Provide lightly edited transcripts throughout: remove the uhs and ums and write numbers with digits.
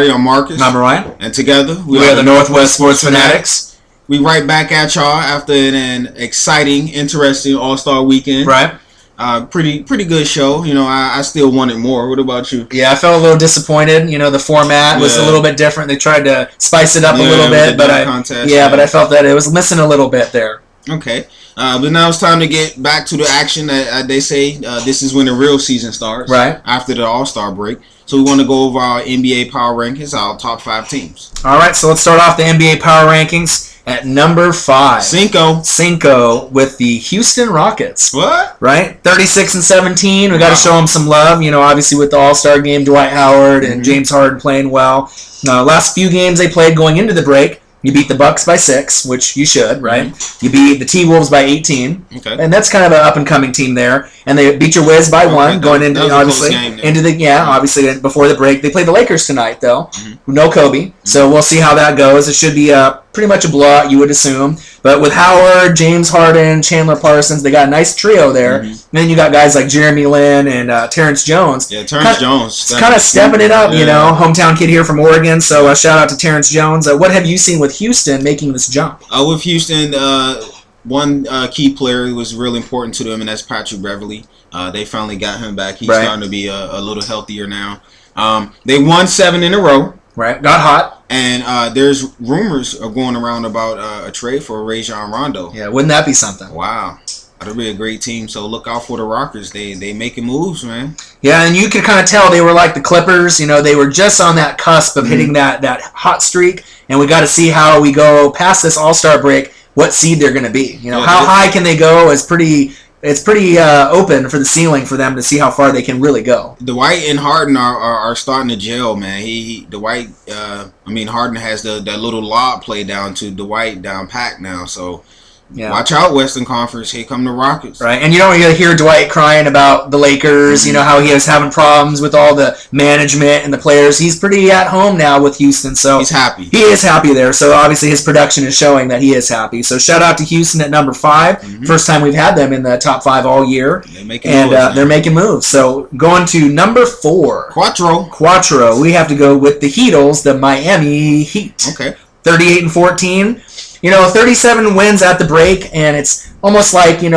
I'm Marcus. I'm Ryan. And together, we are the Northwest Sports Fanatics. We right back at y'all after an exciting, interesting All-Star weekend. Right. Pretty good show. I still wanted more. What about you? Yeah, I felt a little disappointed. The format was a little bit different. They tried to spice it up a little bit, but I felt that it was missing a little bit there. Okay. But now it's time to get back to the action. They say this is when the real season starts. Right. After the All-Star break. So we want to go over our NBA power rankings, our top 5 teams. All right, so let's start off the NBA power rankings at number 5. Cinco with the Houston Rockets. What? Right? 36-17. We got to show them some love. Obviously with the All-Star game, Dwight Howard and James Harden playing well. Last few games they played going into the break, you beat the Bucks by 6, which you should, right? You beat the T-Wolves by 18. Okay. And that's kind of an up-and-coming team there. And they beat your Wiz by 1 going into, obviously, obviously before the break. They play the Lakers tonight, though. No Kobe. So we'll see how that goes. It should be pretty much a blowout, you would assume. But with Howard, James Harden, Chandler Parsons, they got a nice trio there. And then you got guys like Jeremy Lin and Terrence Jones. Yeah, Terrence Jones. Kind of stepping it up, hometown kid here from Oregon. So shout out to Terrence Jones. What have you seen with Houston making this jump? With Houston, one key player who was really important to them, and that's Patrick Beverley. They finally got him back. He's starting to be a little healthier now. They won 7 in a row. Right, got hot. And there's rumors of going around about a trade for Rajon Rondo. Yeah, wouldn't that be something? Wow. That'll be a great team. So look out for the Rockets. They making moves, man. Yeah, and you could kind of tell they were like the Clippers. They were just on that cusp of hitting that hot streak. And we got to see how we go past this All-Star break, what seed they're going to be. How high can they go is pretty... It's pretty open for the ceiling for them to see how far they can really go. Dwight and Harden are starting to gel, man. Harden has that little lob play down to Dwight down pack now, so watch out, Western Conference. Here come the Rockets. Right, and you don't really hear Dwight crying about the Lakers, how he is having problems with all the management and the players. He's pretty at home now with Houston, so he's happy. He is happy there, so obviously his production is showing that he is happy. So shout out to Houston at number 5. First time we've had them in the top 5 all year. They're making moves. So going to number 4. Quattro. We have to go with the Heatles, the Miami Heat. Okay. 38-14. 37 wins at the break, and it's almost like, we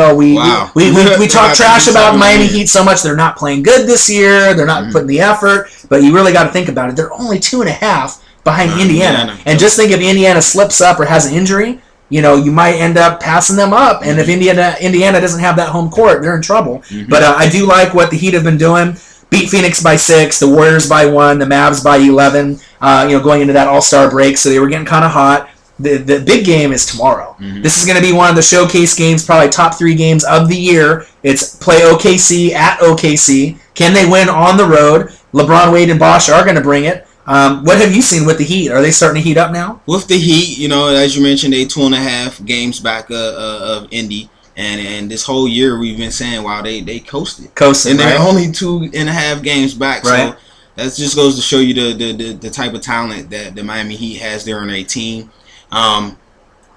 talk trash about Miami Heat so much. They're not playing good this year. They're not putting the effort. But you really got to think about it. They're only 2.5 behind Indiana. And just think if Indiana slips up or has an injury, you might end up passing them up. And if Indiana doesn't have that home court, they're in trouble. But I do like what the Heat have been doing. Beat Phoenix by 6, the Warriors by 1, the Mavs by 11, going into that All-Star break. So they were getting kind of hot. The big game is tomorrow. This is going to be one of the showcase games, probably top 3 games of the year. It's play OKC at OKC. Can they win on the road? LeBron, Wade, and Bosh are going to bring it. What have you seen with the Heat? Are they starting to heat up now? With the Heat, as you mentioned, they 2.5 games back of Indy. And this whole year we've been saying, wow, they coasted. And they're only 2.5 games back. Right. So that just goes to show you the type of talent that the Miami Heat has there on their team.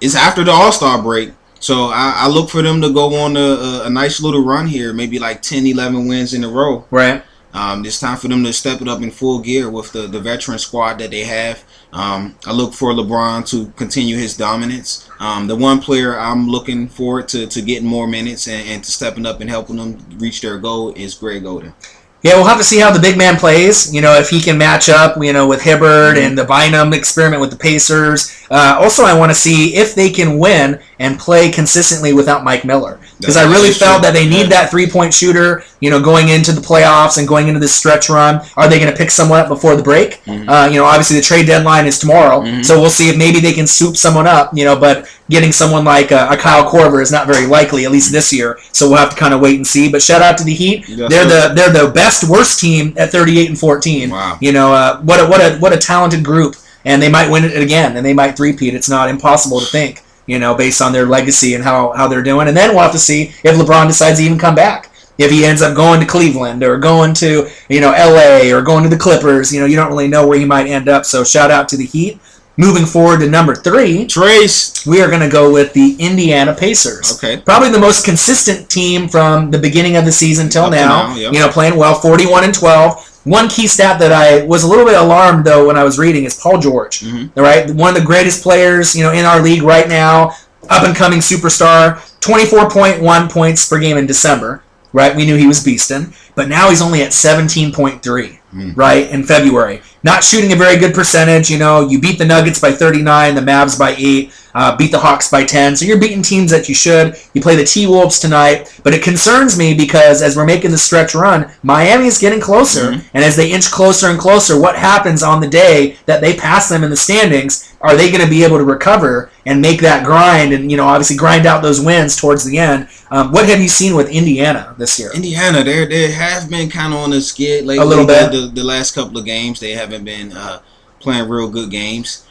It's after the All-Star break, so I look for them to go on a nice little run here, maybe like 10, 11 wins in a row. Right. It's time for them to step it up in full gear with the veteran squad that they have. I look for LeBron to continue his dominance. The one player I'm looking forward to getting more minutes and to stepping up and helping them reach their goal is Greg Oden. Yeah, we'll have to see how the big man plays, if he can match up, with Hibbert and the Bynum experiment with the Pacers. Also, I want to see if they can win and play consistently without Mike Miller. Because I really felt that they need that three-point shooter, going into the playoffs and going into this stretch run. Are they going to pick someone up before the break? Obviously the trade deadline is tomorrow, so we'll see if maybe they can swoop someone up, but getting someone like a Kyle Korver is not very likely, at least this year. So we'll have to kind of wait and see. But shout out to the Heat. They're the worst team at 38-14. Wow. What a talented group, and they might win it again, and they might three-peat. It's not impossible to think, based on their legacy and how they're doing. And then we'll have to see if LeBron decides to even come back. If he ends up going to Cleveland or going to LA or going to the Clippers, you don't really know where he might end up. So shout out to the Heat. Moving forward to number 3, Trace, we are going to go with the Indiana Pacers. Okay. Probably the most consistent team from the beginning of the season till now. Yep. Playing well, 41-12. One key stat that I was a little bit alarmed though when I was reading is Paul George. Right, one of the greatest players in our league right now, up and coming superstar. 24.1 points per game in December. Right, we knew he was beasting, but now he's only at 17.3. Right, in February. Not shooting a very good percentage. You beat the Nuggets by 39, the Mavs by 8, beat the Hawks by 10. So you're beating teams that you should. You play the T-Wolves tonight. But it concerns me because as we're making the stretch run, Miami is getting closer. And as they inch closer and closer, what happens on the day that they pass them in the standings? Are they going to be able to recover and make that grind and, obviously grind out those wins towards the end? What have you seen with Indiana this year? Indiana, they have been kind of on the skid lately. A little bit. The last couple of games, they haven't been playing real good games.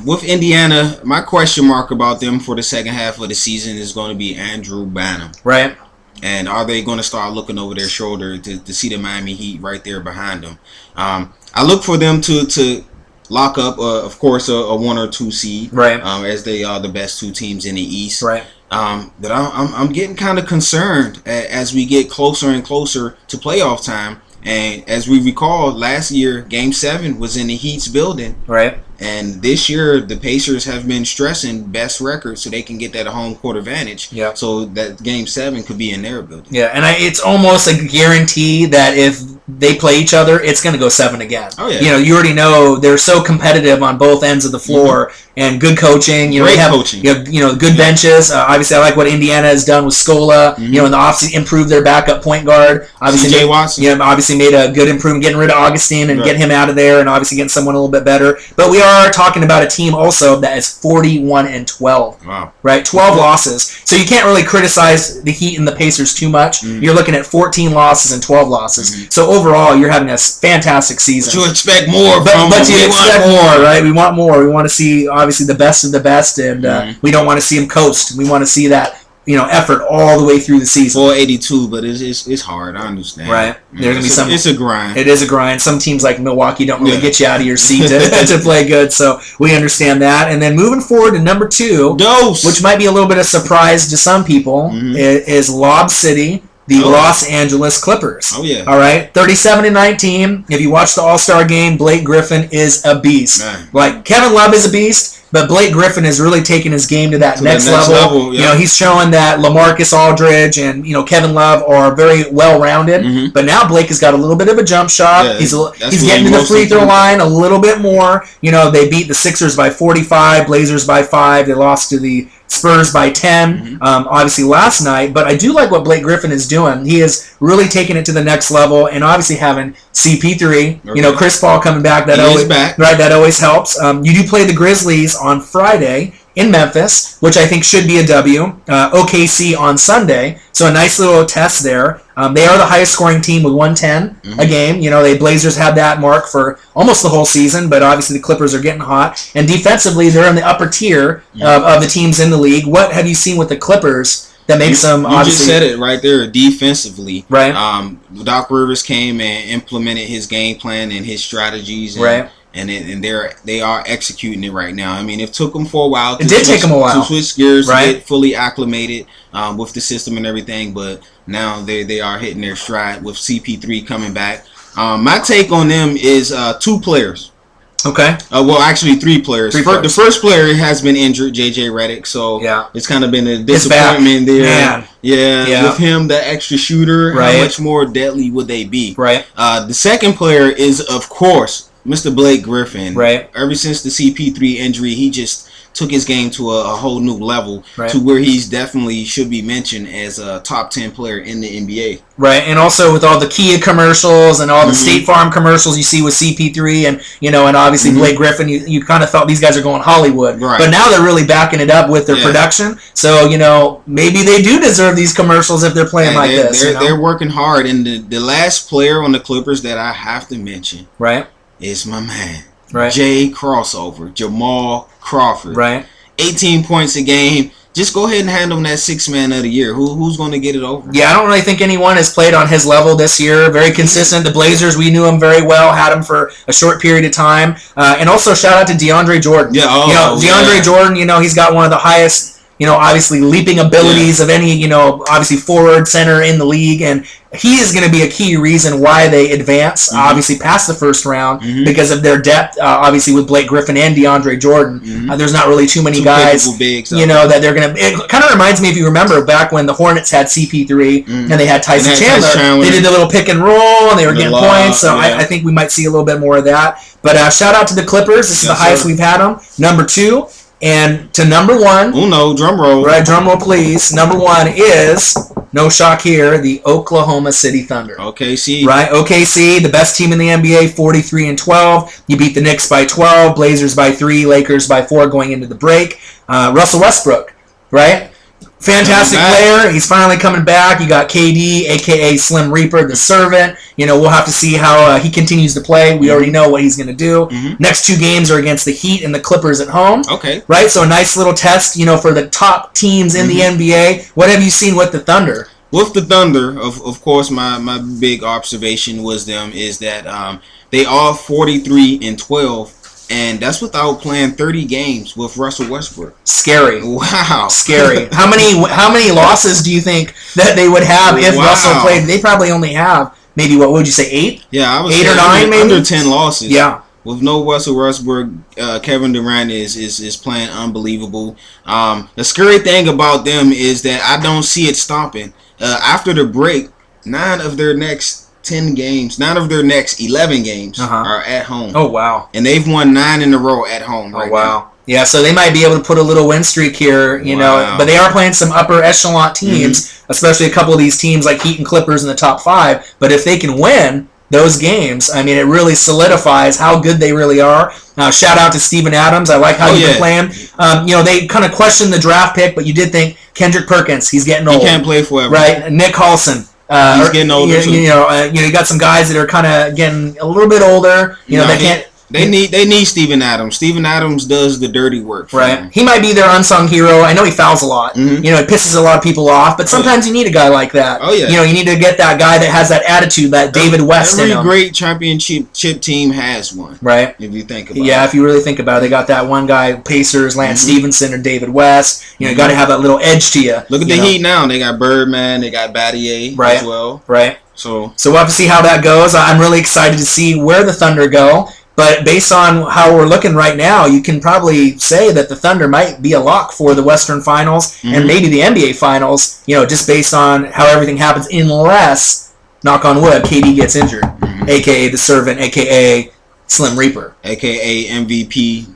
With Indiana, my question mark about them for the second half of the season is going to be Andrew Bynum. Right. And are they going to start looking over their shoulder to see the Miami Heat right there behind them? I look for them to lock up, of course, a 1 or 2 seed, right? As they are the best 2 teams in the East, right? But I'm getting kind of concerned as we get closer and closer to playoff time. And as we recall, last year, Game 7 was in the Heat's building. Right. And this year, the Pacers have been stressing best record so they can get that home court advantage. Yeah. So that Game 7 could be in their building. Yeah, and it's almost a guarantee that if they play each other, it's going to go 7 again. Oh, yeah. You already know they're so competitive on both ends of the floor. And good coaching, Great coaching. Good benches. Obviously, I like what Indiana has done with Scola. In the offseason, improved their backup point guard. Obviously, C.J. Watson. Obviously made a good improvement, getting rid of Augustine and getting him out of there, and obviously getting someone a little bit better. But we are talking about a team also that is 41-12. Wow. Right, 12 losses. So you can't really criticize the Heat and the Pacers too much. You're looking at 14 losses and 12 losses. So overall, you're having a fantastic season. But you expect more from them. But you expect more, right? We want more. We want to see, obviously, the best of the best, and we don't want to see them coast. We want to see that effort all the way through the season. 482, but it's hard. I understand. Right. There's gonna be some. It's a grind. It is a grind. Some teams like Milwaukee don't really get you out of your seat to play good. So we understand that. And then moving forward to number 2, which might be a little bit of surprise to some people, is Lob City. The Los Angeles Clippers. Oh, yeah. All right. 37-19. If you watch the All-Star game, Blake Griffin is a beast. Man. Like, Kevin Love is a beast, but Blake Griffin has really taken his game to that next level. Yeah. He's showing that LaMarcus Aldridge and, Kevin Love are very well-rounded. But now Blake has got a little bit of a jump shot. Yeah, he's getting to the free throw line a little bit more. They beat the Sixers by 45, Blazers by 5. They lost to the Spurs by 10, obviously last night. But I do like what Blake Griffin is doing. He is really taking it to the next level, and obviously having CP3, okay. Chris Paul coming back. That always helps. You do play the Grizzlies on Friday in Memphis, which I think should be a W. OKC on Sunday, so a nice little test there. They are the highest scoring team with 110 a game. The Blazers had that mark for almost the whole season, but obviously the Clippers are getting hot. And defensively, they're in the upper tier of the teams in the league. What have you seen with the Clippers that makes them obviously... You just said it right there, defensively. Right. Doc Rivers came and implemented his game plan and his strategies. Right. And they are executing it right now. I mean, it took them for a while. It did take them a while to switch gears, to get fully acclimated with the system and everything. But now they are hitting their stride with CP3 coming back. My take on them is 2 players. Okay. Well, actually 3 players. The first player has been injured, JJ Redick. So it's kind of been a disappointment there. Man. Yeah, with him, the extra shooter. Right. How much more deadly would they be? Right. The second player is, of course, Mr. Blake Griffin. Right. Ever since the CP3 injury, he just took his game to a whole new level, to where he's definitely should be mentioned as a top 10 player in the NBA. Right, and also with all the Kia commercials and all the State Farm commercials you see with CP3 and and obviously Blake Griffin, you kind of thought these guys are going Hollywood. Right. But now they're really backing it up with their production. So, maybe they do deserve these commercials if they're playing like this. They're working hard. And the last player on the Clippers that I have to mention is my man. Jay Crossover, Jamal Crawford. Right. 18 points a game. Just go ahead and hand him that 6th man of the year. Who's going to get it over? Yeah, I don't really think anyone has played on his level this year. Very consistent. The Blazers, we knew him very well, had him for a short period of time. And also shout out to DeAndre Jordan. Yeah, DeAndre Jordan, he's got one of the highest, obviously leaping abilities of any, obviously forward, center in the league. And he is going to be a key reason why they advance, obviously, past the first round because of their depth, obviously, with Blake Griffin and DeAndre Jordan. There's not really too many guys, that they're going to... It kind of reminds me, if you remember, back when the Hornets had CP3 and they had Tyson Chandler. They did the little pick and roll, and they were getting points, so I think we might see a little bit more of that. But shout out to the Clippers. This is the highest we've had them. Number 2. And to number 1... Uno, drum roll. Right, drum roll, please. Number 1 is, no shock here, the Oklahoma City Thunder. OKC. Right, OKC, the best team in the NBA, 43-12. You beat the Knicks by 12, Blazers by 3, Lakers by 4 going into the break. Russell Westbrook, right? Fantastic player. He's finally coming back. You got KD, a.k.a. Slim Reaper, the servant. We'll have to see how he continues to play. We already know what he's going to do. Next 2 games are against the Heat and the Clippers at home. Okay. Right? So a nice little test, for the top teams in the NBA. What have you seen with the Thunder? With the Thunder, of course, my big observation is that they are 43-12. And that's without playing 30 games with Russell Westbrook. Scary. Wow. Scary. How many losses do you think that they would have if Russell played? They probably only have maybe, what would you say, 8? Yeah, I would 8 say or 9 maybe? Under 10 losses. Yeah. With no Russell Westbrook, Kevin Durant is playing unbelievable. The scary thing about them is that I don't see it stopping. After the break, 9 of their next 11 games are at home. Oh, wow. And they've won 9 in a row at home now. Yeah, so they might be able to put a little win streak here, but they are playing some upper echelon teams, especially a couple of these teams like Heat and Clippers in the top 5. But if they can win those games, I mean, it really solidifies how good they really are. Shout out to Steven Adams. I like how you've been playing. They kind of questioned the draft pick, but you did think Kendrick Perkins, he's getting old. He can't play forever. Right, Nick Halson. He's getting older too. You got some guys that are kind of getting a little bit older. They can't. They need Steven Adams. Steven Adams does the dirty work for them. He might be their unsung hero. I know he fouls a lot. It pisses a lot of people off, but sometimes you need a guy like that. Oh, yeah. You need to get that guy that has that attitude, that David West in him. Every great championship team has one. Right. If you think about it. Yeah, if you really think about it. They got that one guy, Pacers, Lance Stevenson, or David West. You got to have that little edge to you. Look at the Heat now. They got Birdman. They got Battier as well. Right. So we'll have to see how that goes. I'm really excited to see where the Thunder go. But based on how we're looking right now, you can probably say that the Thunder might be a lock for the Western Finals and maybe the NBA Finals, just based on how everything happens, unless, knock on wood, KD gets injured, a.k.a. the servant, a.k.a. Slim Reaper. A.k.a. MVP.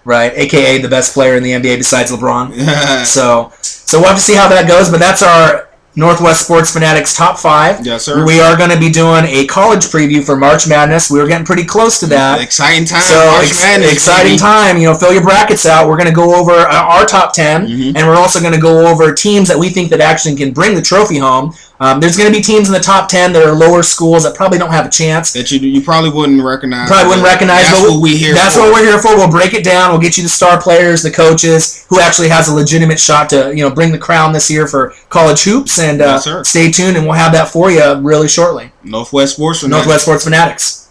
Right, a.k.a. the best player in the NBA besides LeBron. So we'll have to see how that goes, but that's our Northwest Sports Fanatics Top 5. Yes, sir. We are going to be doing a college preview for March Madness. We were getting pretty close to that. Exciting time. So exciting time. Fill your brackets out. We're going to go over our top 10, and we're also going to go over teams that we think that actually can bring the trophy home. There's going to be teams in the top 10 that are lower schools that probably don't have a chance. That you probably wouldn't recognize. That's what we're here for. That's what we're here for. We'll break it down. We'll get you the star players, the coaches, who actually has a legitimate shot to bring the crown this year for college hoops. And stay tuned, and we'll have that for you really shortly. Northwest Sports Fanatics.